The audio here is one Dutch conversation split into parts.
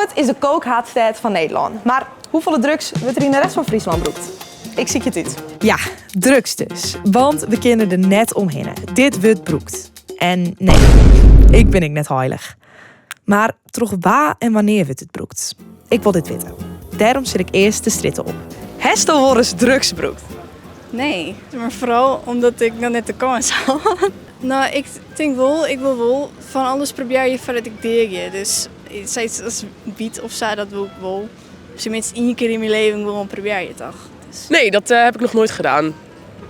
Ilauwert is de kookhaardstad van Nederland. Maar hoeveel drugs wordt er in de rest van Friesland broekt? Ik zie het uit. Ja, drugs dus. Want we kennen er net omheen. Dit wordt broekt. En nee, ik ben net heilig. Maar toch waar en wanneer wordt het broekt? Ik wil dit weten. Daarom zet ik eerst de stritten op. Hestel wordt eens drugs broekt. Nee, maar vooral omdat ik nog net de kans had. Nou, ik denk wel, ik wil wel van alles proberen je voordat ik deeg je. Dus steeds als wiet of zo, dat wil ik wel. Dus tenminste 1 keer in mijn leven wil probeer je toch. Dus... Nee, dat heb ik nog nooit gedaan.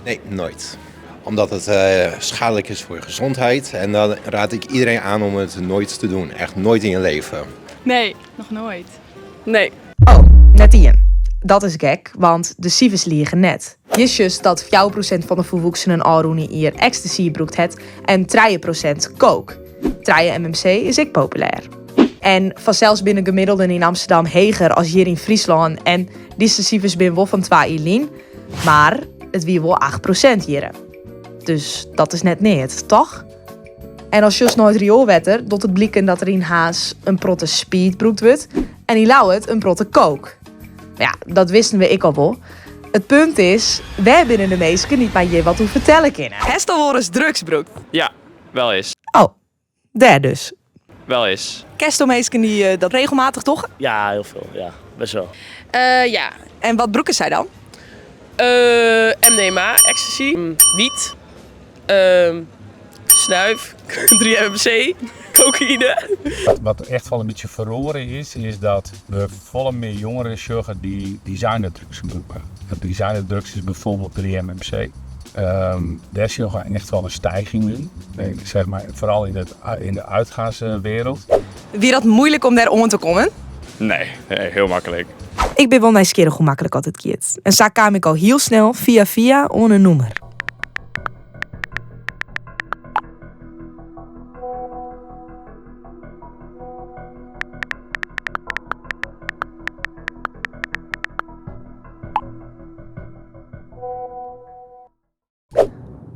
Nee, nooit. Omdat het schadelijk is voor je gezondheid. En dan raad ik iedereen aan om het nooit te doen. Echt nooit in je leven. Nee, nog nooit. Nee. Oh, net die. Dat is gek, want de cijfers liegen net. Je just dat 4% van de volwassenen alroenie hier ecstasy broekt het en 3% coke. 3 MMC is ik populair. En vanzelfs binnen gemiddelden in Amsterdam heger als hier in Friesland. En die cijfers binnen wel van 2 ilien. Maar het wie wel 8% hier. Dus dat is net niet, toch? En als just nooit rioolwetter, doet het blikken dat er in Haas een protte speed broekt wordt en in Lauwert een protte coke. Ja, dat wisten we ik al wel. Het punt is, wij binnen de meesten niet maar je wat hoe vertellen kunnen. Hestel wordt eens drugs broekt. Ja, wel eens. Oh, daar dus. Wel eens. Kerstelmeesken die dat regelmatig toch? Ja, heel veel. Ja, best wel. Ja. En wat broeken zij dan? MDMA, ecstasy, wiet, snuif, 3 MMC, cocaïne. Wat echt wel een beetje verloren is dat we volle meer jongeren zorgen die designerdrugs gebruiken. Dat designerdrugs is bijvoorbeeld 3-MMC. Daar zie je echt wel een stijging in. Nee, zeg maar, vooral in de uitgaanswereld. Wie dat moeilijk om daar om te komen? Nee, heel makkelijk. Ik ben wel nieuwsgierig hoe makkelijk altijd gaat. En zo kwam ik al heel snel via een nummer.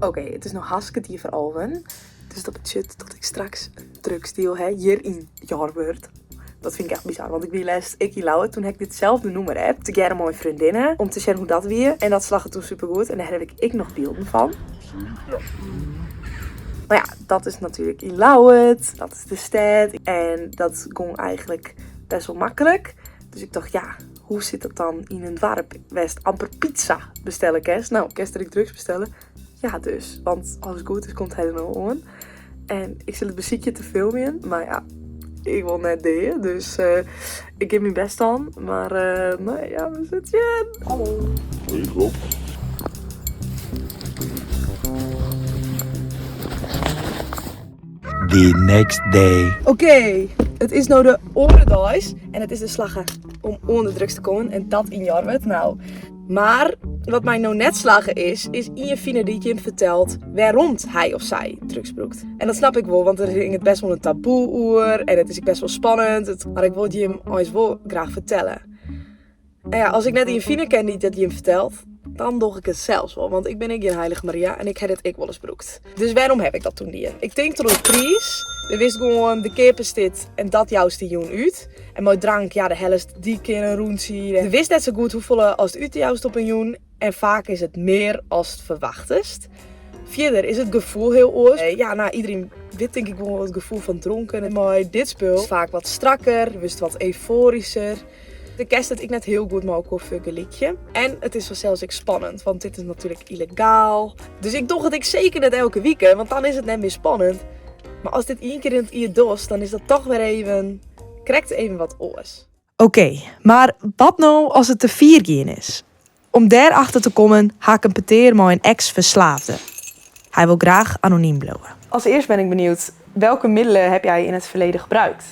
Oké, het is nog hartstikke die veralven. Dus dat betekent dat ik straks een drugsdeal hier in Jarwert. Dat vind ik echt bizar, want ik wie les ik Lauwe toen ik ditzelfde nummer heb. Te gerne mooie vriendinnen, om te zien hoe dat weer. En dat slag het toen supergoed. En daar heb ik nog beelden van. Maar ja, dat is natuurlijk in Lauwert. Dat is de stad. En dat ging eigenlijk best wel makkelijk. Dus ik dacht, ja, hoe zit dat dan in een dorp? West amper pizza bestellen, kerst. Nou, kerst ik drugs bestellen. Ja, dus. Want als het goed is, komt het helemaal on. En ik zit het muziekje te filmen. Maar ja, ik wil net deden. Dus ik geef mijn best aan. Maar nee, ja, we zitten in. Hallo. Klopt. The next day. Oké, het is nou de orenduis. En het is de slagen om onder drugs te komen. En dat in Jarwert. Nou, maar wat mij nou net slagen is in je fine die je hem vertelt waarom hij of zij drugs broekt. En dat snap ik wel, want er is het best wel een taboe oer en het is best wel spannend. Maar ik wil je hem ooit wel graag vertellen. En ja, als ik net in je fine ken die dat je hem vertelt, dan doe ik het zelfs wel. Want ik ben geen heilige Maria en ik heb het ik wel eens broekt. Dus waarom heb ik dat toen die? Ik denk door de prijs. We wisten gewoon, de keer is dit en dat juist die joen uit. En mooi drank, ja, de helft die keer een roentje. We wisten net zo goed hoeveel als het uit juist op een joen. En vaak is het meer als het verwacht is. Verder is het gevoel heel oors. Ja, nou, iedereen weet denk ik wel het gevoel van dronken. En mooi, dit spul is vaak wat strakker, wist wat euforischer. De kerst dat ik net heel goed mogelijk over een liedje. En het is vanzelfs ook spannend, want dit is natuurlijk illegaal. Dus ik dacht het ik zeker net elke week, want dan is het net meer spannend. Maar als dit 1 keer in het jaar dost, dan is dat toch weer even, krijgt even wat oors. Oké, maar wat nou als het te 4 gaan is? Om daarachter te komen, ga ik een peteer met een ex-verslaafde. Hij wil graag anoniem blijven. Als eerst ben ik benieuwd, welke middelen heb jij in het verleden gebruikt?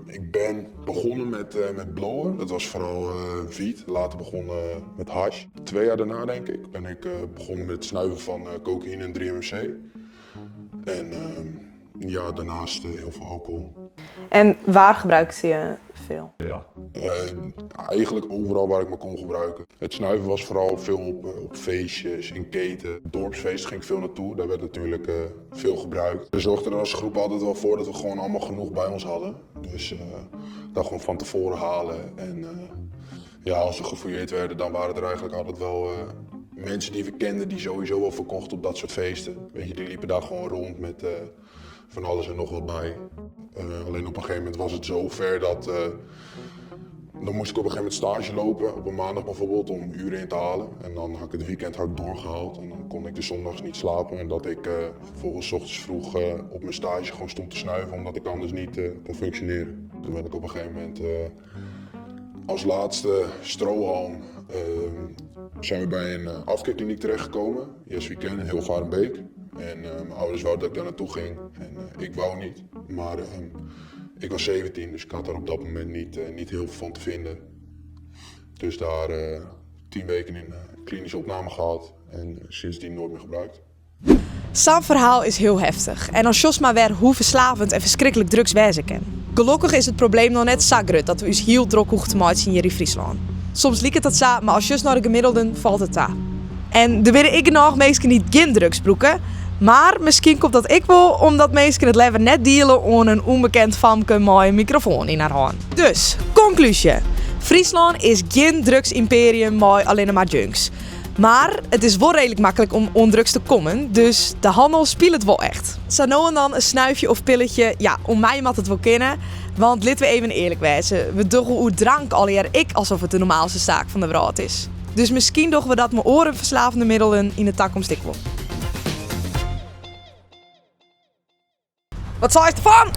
Ik ben begonnen met blowen. Dat was vooral wiet. Later begonnen met hash. 2 jaar daarna, denk ik, ben ik begonnen met het snuiven van cocaïne en 3-MMC. En ja, daarnaast heel veel alcohol. En waar gebruikte je veel? Ja. Eigenlijk overal waar ik me kon gebruiken. Het snuiven was vooral veel op feestjes, in keten. Dorpsfeest ging ik veel naartoe, daar werd natuurlijk veel gebruikt. We zorgden er als groep altijd wel voor dat we gewoon allemaal genoeg bij ons hadden. Dus dat gewoon van tevoren halen. En ja, als we gefouilleerd werden, dan waren er eigenlijk altijd wel mensen die we kenden die sowieso wel verkochten op dat soort feesten. Weet je, die liepen daar gewoon rond met van alles en nog wat bij. Alleen op een gegeven moment was het zo ver dat dan moest ik op een gegeven moment stage lopen, op een maandag bijvoorbeeld, om uren in te halen. En dan had ik het weekend hard doorgehaald en dan kon ik de zondags niet slapen. En dat ik vervolgens 's ochtends vroeg op mijn stage gewoon stond te snuiven, omdat ik anders niet kon functioneren. Toen ben ik op een gegeven moment als laatste strohalm zijn we bij een afkeerkliniek terechtgekomen. Yes, we can, in Hilvarenbeek. En mijn ouders wouden dat ik daar naartoe ging. En ik wou niet, maar ik was 17, dus ik had daar op dat moment niet heel veel van te vinden. Dus daar 10 weken in klinische opname gehad en sindsdien nooit meer gebruikt. Sam verhaal is heel heftig. En als Jos maar weer hoe verslavend en verschrikkelijk drugs wezen kan. Gelukkig is het probleem nog net zo groot dat we ons heel druk hoeven te maken hier in Friesland. Soms lijkt het dat zo, maar als Jos naar de gemiddelden valt het daar. En er willen ik nog mensen niet geen drugs broeken. Maar misschien komt dat ik wel omdat mensen het leven net dealen aan een onbekend famke met een microfoon in haar hand. Dus, conclusie. Friesland is geen drugsimperium met alleen maar junks. Maar het is wel redelijk makkelijk om ondrugs te komen, dus de handel speelt het wel echt. Zo nou en dan een snuifje of pilletje, ja, om mij mag het wel kennen. Want laten we even eerlijk wezen, we doen hoe drank alweer ik alsof het de normaalste zaak van de wereld is. Dus misschien doen we dat met orenverslavende middelen in de toekomst ik wel. Wat zei je ervan?